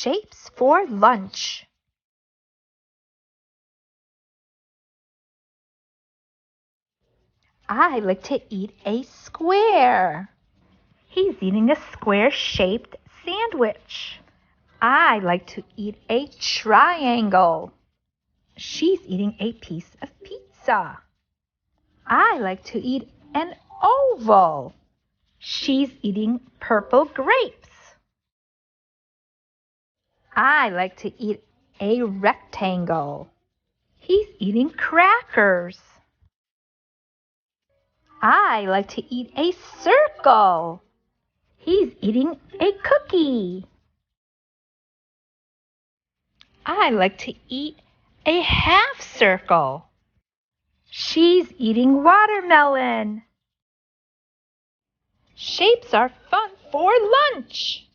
Shapes for lunch. I like to eat a square. He's eating a square-shaped sandwich. I like to eat a triangle. She's eating a piece of pizza. I like to eat an oval. She's eating purple grapes. I like to eat a rectangle. He's eating crackers. I like to eat a circle. He's eating a cookie. I like to eat a half circle. She's eating watermelon. Shapes are fun for lunch.